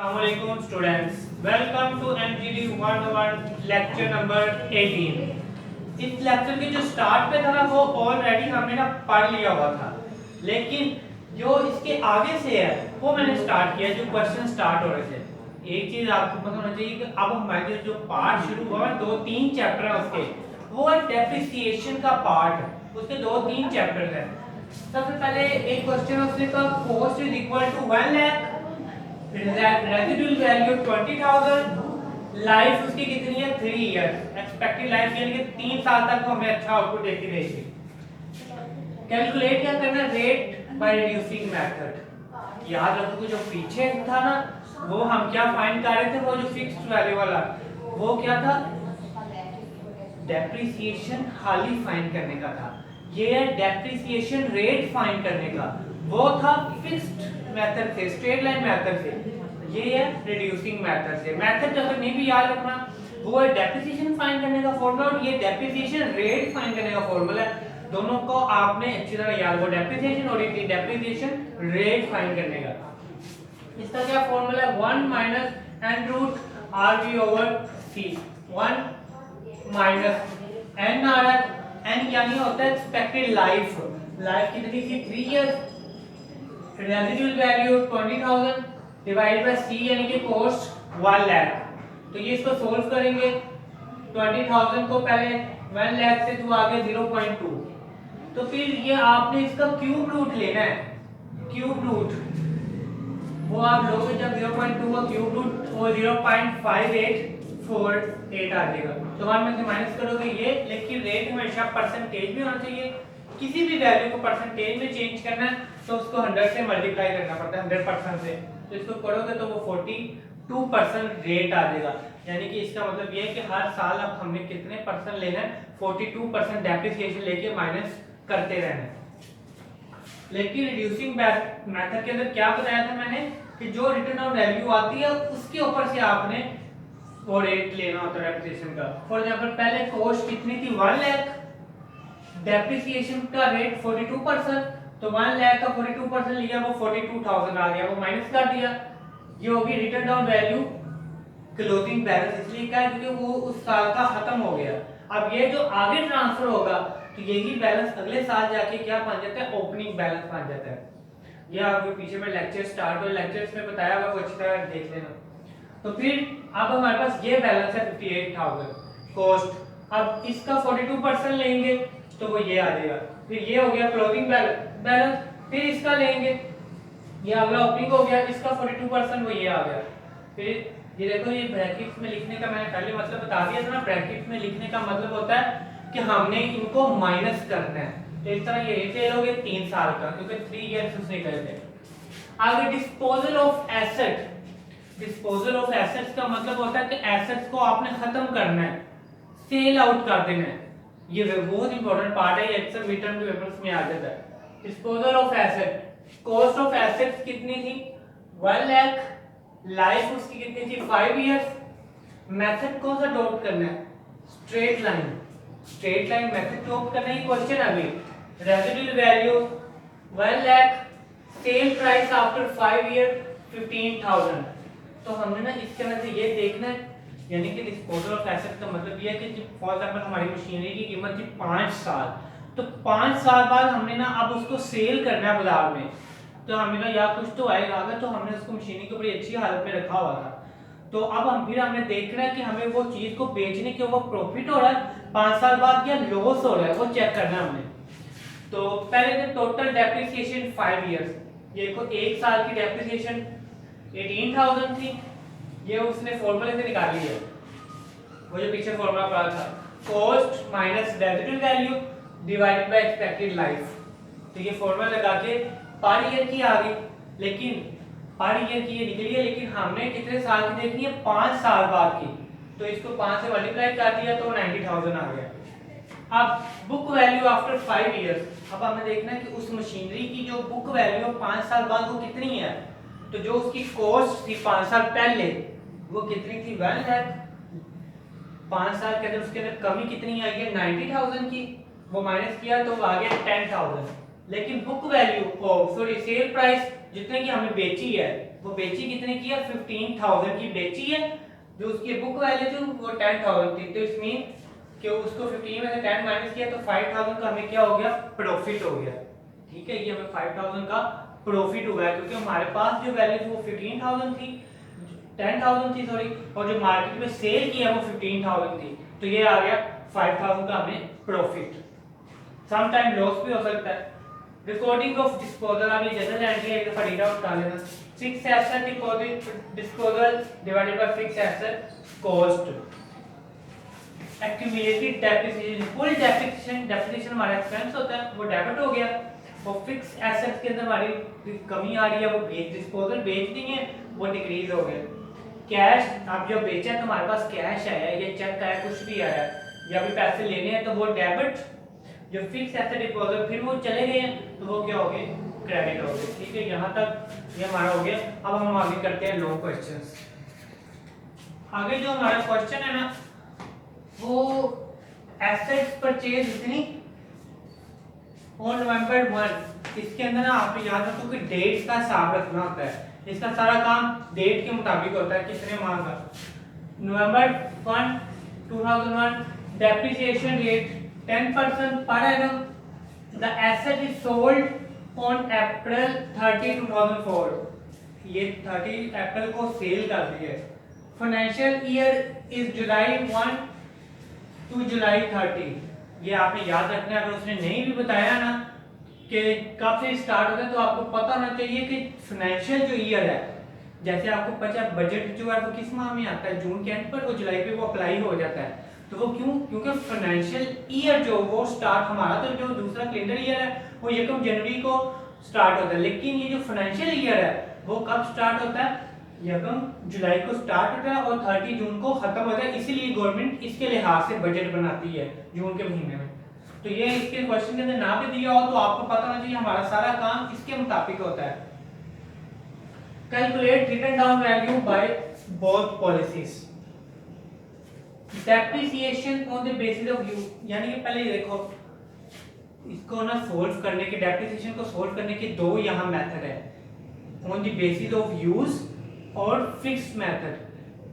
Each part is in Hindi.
Assalamualaikum students, welcome to MGD 101 lecture number 18। इस लेक्चर के जो स्टार्ट पे था ना वो ऑलरेडी हमने ना पढ़ लिया हुआ था, लेकिन जो इसके आगे से है वो मैंने स्टार्ट किया। जो क्वेश्चन स्टार्ट हो रहे थे, एक चीज आपको पता होना चाहिए कि अब हमारे जो पार्ट शुरू हुआ है 2-3 चैप्टर है उसके, वो है डेप्रिसिएशन का पार्ट, उसके 2-3 चैप्टर है। सबसे पहले एक क्वेश्चन है उसने कहा cost is equal to 1 lakh, residual value 20,000, life उसकी कितनी है 3 इयर्स, एक्सपेक्टेड लाइफ यानी कि 3 साल तक हमें अच्छा आउटपुट देती रहेगी। कैलकुलेट क्या करना, रेट बाय रिड्यूसिंग मेथड। याद रखो कि जो पीछे था ना वो हम क्या फाइंड कर रहे थे, वो जो फिक्स्ड वैल्यू वाला वो क्या था, डेप्रिसिएशन खाली फाइंड करने का था। ये है डेप्रिसिएशन रेट फाइंड करने का, वो था फिक्स्ड मेथड से, स्ट्रेट लाइन मेथड से। ये है रिड्यूसिंग मेथड से। मेथड जब तक नहीं भी याद रखना, वो है डेप्रिसिएशन फाइंड करने का फॉर्मूला और ये डेप्रिसिएशन रेट फाइंड करने का फॉर्मूला है। दोनों को आपने अच्छी तरह याद, वो डेप्रिसिएशन और ये डेप्रिसिएशन रेट फाइंड करने का। इसका क्या फॉर्मूला है, 1 minus n root rv over c। 1 minus n आ रहा है, n यानी होता है एक्सपेक्टेड लाइफ। लाइफ कितनी थी 3 years, residual value 20,000 divide by c यानी कि कॉस्ट 1 लाख। तो ये इसको सोल्व करेंगे, 20,000 को पहले 1 लाख से तो आगे 0.2, तो फिर ये आपने इसका क्यूब रूट लेना है। क्यूब रूट वो आप लोगे जब 0.2 का क्यूब रूट वो 0.5848 आ जाएगा। तो 1 में से माइनस करोगे ये, लेकिन रेट हमेशा परसेंटेज में होना चाहिए। किसी भी वैल्यू को परसेंटेज में चेंज करना है तो उसको 100 से मल्टीप्लाई करना पड़ता है, 100% से। तो इसको करोगे तो वो 42% रेट आ जाएगा। यानी कि इसका मतलब ये है कि हर साल अब हमें कितने परसेंट लेना है, 42% डेप्रिसिएशन लेके माइनस करते रहना है। लेकिन रिड्यूसिंग मेथड के अंदर क्या बताया था मैंने कि जो रिटर्न ऑन वैल्यू आती है उसके ऊपर से आपने वो रेट लेना होता है डेप्रिसिएशन का। फॉर एग्जांपल पहले कॉस्ट कितनी थी 1 लाख, डेप्रिसिएशन का रेट 42%, तो 1 लाख का 42% लिया वो 42,000 आ गया, वो माइनस कर दिया। ये होगी return down value closing balance, इसलिए क्या है क्योंकि वो उस साल का खत्म हो गया। अब ये जो आगे ट्रांसफर होगा तो यही बैलेंस अगले साल जाके क्या बन जाता है, ओपनिंग बैलेंस बन जाता है। ये आपके पीछे में लेक्चर स्टार्ट हो, लेक्चर्स में बताया हुआ, वो अच्छी तरह देख लेना। तो फिर अब हमारे पास ये बैलेंस है 58,000 कॉस्ट। अब इसका 42% लेंगे तो वो ये आ जाएगा। फिर ये हो गया क्लोजिंग बैलेंस, फिर इसका लेंगे, ये अगला ओपनिंग हो गया, इसका 42% वो ये आ गया। फिर ये देखो, ये ब्रैकेट्स में लिखने का मैंने पहले मतलब बता दिया था ना, ब्रैकेट्स में लिखने का मतलब होता है कि हमने इनको माइनस करना है। तो इस तरह ये फेल हो गए 3 साल का, क्योंकि 3 इयर्स उसने करे थे। आगे disposal of asset. Disposal of assets का मतलब होता है कि एसेट्स को आपने खत्म करना है, सेल आउट कर देना है। ये बहुत इंपॉर्टेंट पार्ट है, ये अक्सर मिड टर्म के पेपर्स में आ जाता है। Disposal of asset, cost of assets कितनी थी 1 लाख, लाइफ उसकी कितनी थी 5 इयर्स। मेथड कौन सा अडॉप्ट करना है, straight line. Straight line method adopt करना ही क्वेश्चन है अभी। Residual value 1 lakh, sale price after 5 year 15,000। तो हमने ना इसके अंदर से ये देखना है, यानी कि डिस्पोजल ऑफ एसेट का मतलब ये है कि फॉर एग्जांपल हमारी मशीनरी की कीमत थी 5 साल, तो 5 साल बाद हमने ना अब उसको सेल करना है बाजार में। तो हमने कहा यार कुछ तो आएगा, तो हमने उसको मशीनरी को बड़ी अच्छी हालत में रखा हुआ था। तो अब हमने देखना है कि हमें वो चीज को बेचने के वो प्रॉफिट हो रहा है 5 साल बाद या लॉस हो रहा है, वो चेक करना है हमने। तो पहले तो टोटल डेप्रिसिएशन 5 इयर्स, ये को 1 साल की डेप्रिसिएशन 18,000 थी, ये उसने फॉर्मूले से निकाली है, वो जो पीछे फॉर्मूला पढ़ा था, cost minus residual value divided by expected life. तो ये फॉर्मूला लगा के पर ईयर की आ गई, लेकिन पर ईयर की ये निकली है, लेकिन हमने कितने साल की देखनी है 5 साल बाद की। तो इसको 5 से मल्टीप्लाई कर दिया तो 90,000 आ गया। अब बुक वैल्यू आफ्टर 5 इयर्स, अब हमें देखना है कि उस मशीनरी की जो बुक वैल्यू 5 साल बाद वो कितनी है। तो जो उसकी कॉस्ट थी 5 साल पहले वो कितनी थी 1 लाख, 5 साल के अंदर उसके अंदर कमी कितनी आई है 90,000 की, वो माइनस किया तो आ गया 10,000। लेकिन book value sorry sale price जितने की हमने बेची है वो बेची कितने की है, 15,000 की बेची है। जो उसकी बुक वैल्यू थी वो 10,000 थी, तो इस मीन कि उसको 15 में से 10 माइनस किया तो 5,000 का हमें क्या हो गया, प्रॉफिट हो गया। ठीक है, ये हमें 5,000 का प्रॉफिट हुआ है, क्योंकि हमारे पास जो वैल्यू थी वो 15,000 थी, 10,000 थी सॉरी, और जो मार्केट में सेल किया वो 15,000 थी, तो ये आ गया 5,000 का हमें प्रॉफिट। सम टाइम लॉस भी हो सकता है। रिकॉर्डिंग ऑफ डिस्पोजल, आप ये जनरल एंट्री है, एक रीड आउट कर लेना। Fixed asset disposal divided by fixed asset cost. Accumulated depreciation, full depreciation हमारा एक्सपेंस होता है, वो डेबिट हो गया। और फिक्स एसेट्स के अंदर हमारी कमी आ रही है, वो डिस्पोजल बेच दी है, वो डिक्रीज हो गया। कैश, आप जो बेचा है तुम्हारे पास कैश आया है, ये चेक आया, कुछ भी आया या भी पैसे लेने हैं तो वो डेबिट। जो फिक्स एसेट डिपॉजिट फिर वो चले गए हैं तो वो क्या हो गए, क्रेडिट हो गए। ठीक है, यहाँ तक ये हमारा हो गया। अब हम आगे करते हैं लॉन्ग क्वेश्चंस। आगे जो हमारा क्वेश्चन है ना, वो एसेट्स परचेज इतनी ऑन नवंबर 1, इसके अंदर ना आप याद रखो कि डेट्स का हिसाब रखना होता है। इसका सारा काम डेट के मुताबिक होता है, कितने माह का। नवंबर 1 2001 depreciation rate 10% per annum. The asset is sold on April 30 2004, ये 30 अप्रैल को सेल कर दी है। Financial year is July 1 to जुलाई 30, ये आपने याद रखना है। अगर उसने नहीं भी बताया ना कि कब से स्टार्ट होता है, तो आपको पता होना चाहिए कि फाइनेंशियल जो ईयर है, जैसे आपको पता है बजट जो है वो किस माह में आता है, जून के एंड पर, और जुलाई पे वो अप्लाई हो जाता है। तो वो क्यों, क्योंकि फाइनेंशियल ईयर जो वो स्टार्ट हमारा, तो जो दूसरा कैलेंडर ईयर है वो 1 जनवरी को स्टार्ट होता है, लेकिन ये जो फाइनेंशियल ईयर है वो कब स्टार्ट होता है, 1 जुलाई को स्टार्ट होता है और 30 जून को खत्म होता है। इसीलिए गवर्नमेंट इसके लिहाज से बजट बनाती है जून के महीने में। तो ये इसके क्वेश्चन के अंदर ना भी दिया हो तो आपको पता होना चाहिए हमारा सारा काम इसके मुताबिक होता है। Calculate written down value by both policies. Depreciation on the basis of use, यानी कि पहले ये देखो, इसको ना सोल्व करने के, डेप्रिसिएशन को सोल्व करने के दो यहाँ मेथड है, on the basis of use और fixed method.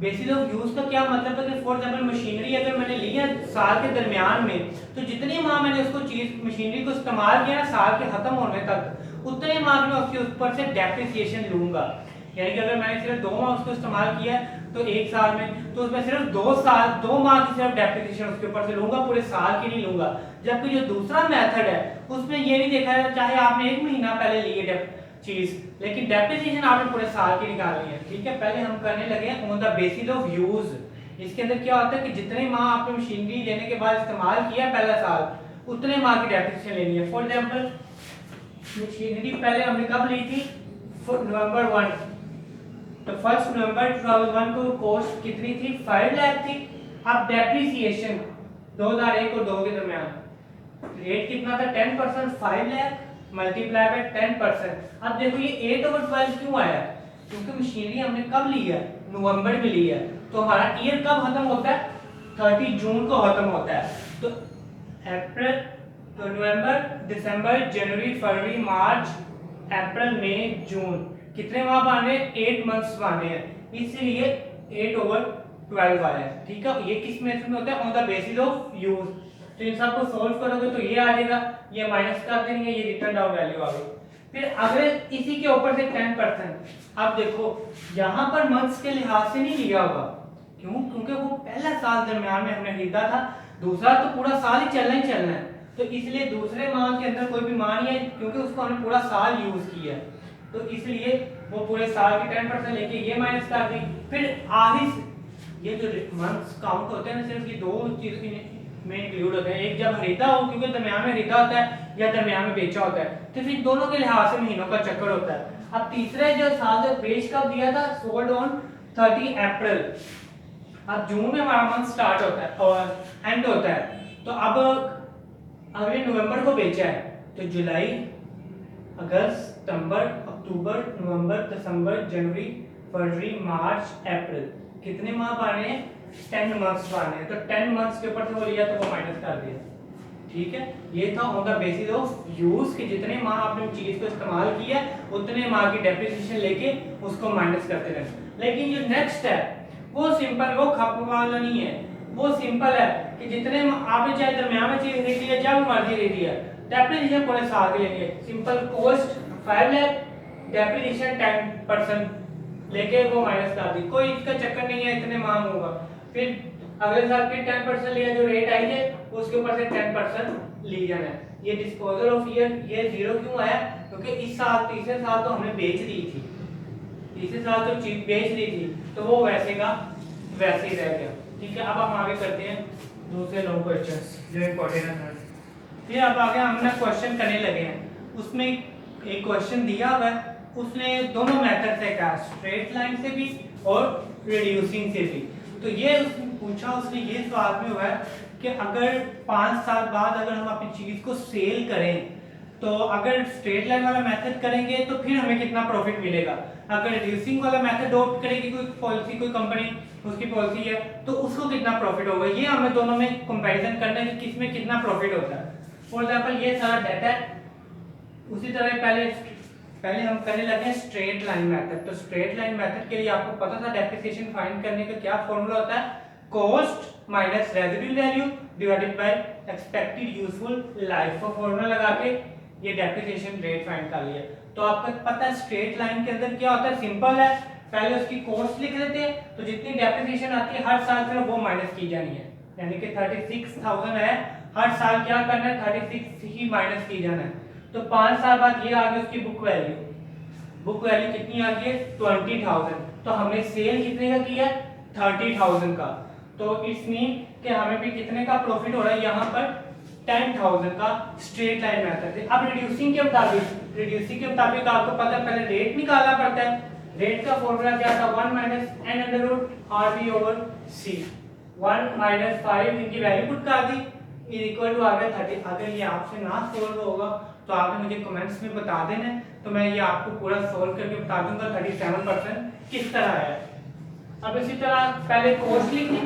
Basis of use का क्या मतलब है कि फॉर एग्जांपल मशीनरी अगर मैंने ली है साल के दरमियान में, तो जितने माह मैंने उसको चीज मशीनरी को इस्तेमाल किया ना साल के खत्म होने तक, उतने माह में उसके ऊपर से डेप्रिसिएशन लूंगा। यानी कि अगर मैंने सिर्फ 2 माह उसको इस्तेमाल किया तो 1 साल में, तो उसमें सिर्फ 2 माह की सिर्फ डेप्रिसिएशन उसके ऊपर से लूंगा, पूरे साल की नहीं लूंगा। जबकि जो दूसरा मेथड है उसमें ये नहीं देखा है, चाहे आपने 1 महीना पहले ली है चीज, लेकिन डेप्रिसिएशन आपने पूरे साल की निकालनी है। ठीक है, पहले हम करने लगे हैं on the basis of use. इसके अंदर क्या होता है कि जितने माह आपने मशीनरी लेने के बाद इस्तेमाल किया पहला साल, उतने माह की डेप्रिसिएशन लेनी है। फॉर एग्जांपल मशीनरी पहले हमने कब ली थी, नवंबर 1, तो 1 नवंबर 2001 को कॉस्ट कितनी थी, 5 लाख थी। अब डेप्रिसिएशन 2001 और 2 के दरमियान रेट कितना था, 10%, 5 लाख मल्टीप्लाई बाय 10%। अब देखो ये 8/12 क्यों आया, क्योंकि मशीनरी हमने कब ली है, नवंबर में ली है, तो हमारा ईयर कब खत्म होता है, 30 जून को खत्म होता है। तो अप्रैल, तो नवंबर, दिसंबर, जनवरी, फरवरी, मार्च, अप्रैल, मई, जून, कितने माह पाने, 8 मंथ्स पाने हैं, इसलिए 8/12 आया है। ठीक है, ये किस मेथड में होता है, on the basis of use. तो इन सबको सोल्व करोगे तो ये आ जाएगा, ये माइनस कर देंगे, ये रिटर्न डाउन वैल्यू आ गई। फिर अगर इसी के ऊपर से 10%, अब देखो यहाँ पर मंथ्स के लिहाज से नहीं लिया होगा, क्यों, क्योंकि वो पहला साल दरमियान में हमने खरीदा था, दूसरा तो पूरा साल ही चलना है, तो इसलिए दूसरे माह के अंदर कोई भी माह नहीं है, क्योंकि उसको हमने पूरा साल यूज किया है, तो इसलिए वो पूरे साल की 10% लेके ये माइनस कर दी। फिर आखिर ये जो मंथ्स काउंट होते हैं ना, सिर्फ ये 2 चीज में इंक्लूड होते हैं, एक जब खरीदा हो, क्योंकि दरमियान में खरीदा होता है या दरमियान में बेचा होता है, तो फिर दोनों के लिहाज से महीनों का चक्कर होता है। अब तीसरे जो साल जो बेच कब दिया था, सोल्ड ऑन 30 अप्रैल। अब जून में हमारा मंथ स्टार्ट होता है और एंड होता है, तो अब अगले नवंबर को बेचा है, तो जुलाई, अगस्त, सितंबर, अक्टूबर, नवंबर, दिसंबर, जनवरी, फरवरी, मार्च, अप्रैल, कितने माह पाने हैं, 10 मंथ्स पाने हैं, तो 10 मंथ्स के ऊपर से वो लिया तो वो माइनस कर दिया। ठीक है, ये था on the basis of use कि जितने माह आपने चीज को इस्तेमाल किया उतने माह की डेप्रिसिएशन लेके उसको माइनस करते रहे। लेकिन जो नेक्स्ट है वो सिंपल, वो खप वाला नहीं है, वो सिंपल है कि जितने आपने चाहे दरमियान में चीज खरीदी है, जब मर्जी खरीदी है, डेप्रिसिएशन पूरे साल के लेंगे। सिंपल कॉस्ट 5 लाख, डेप्रिसिएशन 10% लेके वो माइनस कर दी, कोई इसका चक्कर नहीं है इतने मांग होगा। फिर अगले साल फिर 10% लिया, जो रेट आई है उसके ऊपर से 10% ली जाना है। ये डिस्पोजल ऑफ ईयर ये जीरो क्यों आया? क्योंकि इस साल तीसरे साल तो हमने बेच दी थी, तीसरे साल तो चीज बेच दी थी, तो वो वैसे का वैसे ही रह गया। ठीक है, अब हम आगे करते हैं दूसरे लॉन्ग क्वेश्चंस जो इंपॉर्टेंट है। फिर अब आगे हमने क्वेश्चन करने लगे हैं, उसमें एक क्वेश्चन दिया हुआ है, उसने दोनों मेथड से कहा, स्ट्रेट लाइन से भी और रिड्यूसिंग से भी। तो ये उसने पूछा, उसने ये सवाल में हुआ है कि अगर 5 साल बाद अगर हम अपनी चीज को सेल करें तो अगर स्ट्रेट लाइन वाला मेथड करेंगे तो फिर हमें कितना प्रॉफिट मिलेगा, अगर रिड्यूसिंग वाला मेथड अडॉप्ट करेगी कोई पॉलिसी, कोई कंपनी उसकी पॉलिसी है तो उसको कितना प्रॉफिट होगा। ये हमें दोनों में कंपैरिजन करना है कि किसमें कितना प्रॉफिट होता है। फॉर एग्जांपल ये सारा डाटा है, उसी तरह पहले हम करने लगे हैं स्ट्रेट लाइन मेथड। तो स्ट्रेट लाइन मेथड के लिए आपको पता था डेप्रिसिएशन फाइंड करने का क्या फॉर्मूला होता है, cost minus residual value divided by expected useful life. का फॉर्मूला लगा के ये डेप्रिसिएशन रेट फाइंड कर लिया। तो आपको पता है स्ट्रेट लाइन के अंदर क्या होता है, सिंपल है, पहले उसकी कॉस्ट लिख लेते हैं, तो जितनी डेप्रिसिएशन आती है हर साल फिर वो माइनस की जानी है। यानी कि 36,000 है, हर साल क्या करना है 36 ही माइनस की जाना है। तो 5 साल बाद ये आ गई उसकी बुक वैल्यू, बुक वैल्यू कितनी आ गई है 20,000। तो हमने सेल कितने का किया 30,000 का, तो इट्स मीन कि हमें भी कितने का प्रॉफिट हो रहा है यहाँ पर 10,000 का स्ट्रेट लाइन मेथड से। अब रिड्यूसिंग के मुताबिक आपको पता है पहले रेट निकालना पड़ता है। रेट का फॉर्मूला क्या था 1 minus n under root RB over C। 1 minus 5 इनकी वैल्यू पुट कर दी इज इक्वल टू आ गया 30। अगर ये आपसे ना सोल्व होगा तो आपने मुझे कमेंट्स में बता देना है, तो मैं ये आपको पूरा सोल्व करके बता दूंगा 37% किस तरह है। अब इसी तरह पहले कॉस्ट लिखी,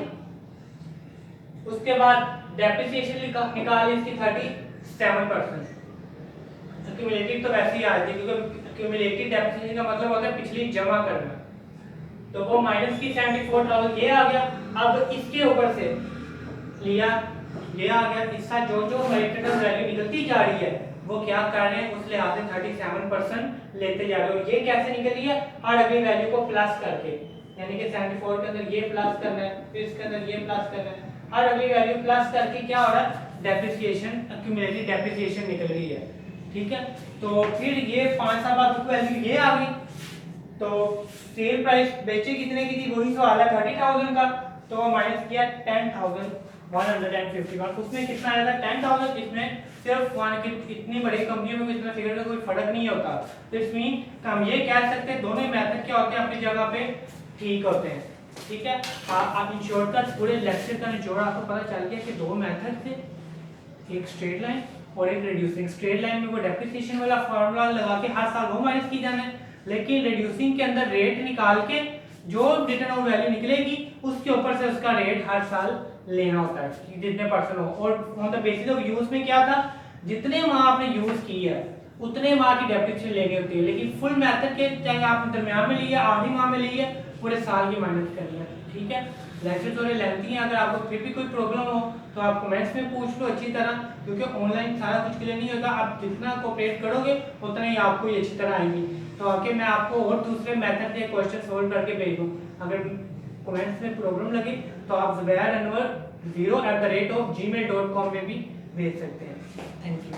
उसके बाद डेप्रिसिएशन निकाली इसकी 37%। एक्यूमुलेटिव तो वैसे ही आ जाती है क्योंकि एक्यूमुलेटिव डेप्रिसिएशन का मतलब होता है पिछली जमा करना, तो वो माइनस की 74,000 ये आ गया। अब इसके ऊपर से लिया ये आ गया, इसका जो हमारी टोटल वैल्यू निकलती जा रही है वो क्या कर रहे हैं उस लिहाज से 37% लेते जा रहे हो। ये कैसे निकल रही है, हर अगली वैल्यू को प्लस करके, यानी कि 74 के अंदर ये प्लस करना है, फिर इसके अंदर ये प्लस करना है, हर अगली वैल्यू प्लस करके क्या हो रहा है डेप्रिसिएशन, एक्यूमुलेटेड डेप्रिसिएशन निकल रही है। ठीक है, तो फिर ये 5 साल बाद बुक वैल्यू ये आ गई, तो सेल प्राइस बेचे कितने की थी वही सवाल है 30,000 का, तो माइनस किया 10,151, उसमें कितना आया था 10,000। इसमें सिर्फ इतनी बड़ी कंपनियों में इतना फिगर का कोई फर्क नहीं होता। तो इट्स मीन हम ये कह सकते हैं दोनों मेथड क्या होते हैं अपनी जगह पे ठीक होते हैं। ठीक है, आप इन शॉर्टकट पूरे लेक्चर का निचोड़ आपको पता चल गया कि दो मेथड थे, एक स्ट्रेट लाइन और एक रिड्यूसिंग। स्ट्रेट लाइन में वो डेप्रिसिएशन वाला फार्मूला लगा के हर साल वो माइनस की जाना है, लेकिन रिड्यूसिंग के अंदर रेट निकाल के जो रिटर्न ऑफ वैल्यू निकलेगी उसके ऊपर से उसका रेट हर साल लेना होता है जितने परसेंट हो। और on the basis of use में क्या था, जितने माह आपने यूज की है उतने माह की डेप्रिसिएशन लेनी होती है, लेकिन फुल मेथड के चाहे आप दरमियान में लिए आधी माह में लिए पूरे साल की माइनस करनी है। ठीक है, लेक्चर थोड़े लेंथी हैं, अगर आपको फिर भी कोई प्रॉब्लम हो तो आप कमेंट्स में पूछ लो अच्छी तरह, क्योंकि ऑनलाइन सारा कुछ क्लियर नहीं होता। आप जितना कोऑपरेट करोगे उतना ही आपको ये अच्छी तरह आएंगी। तो आके मैं आपको और दूसरे मेथड के क्वेश्चन सोल्व करके भेज दूँ। अगर कमेंट्स में प्रॉब्लम लगे तो आप zubair@0@gmail.com में भी भेज सकते हैं। Thank you.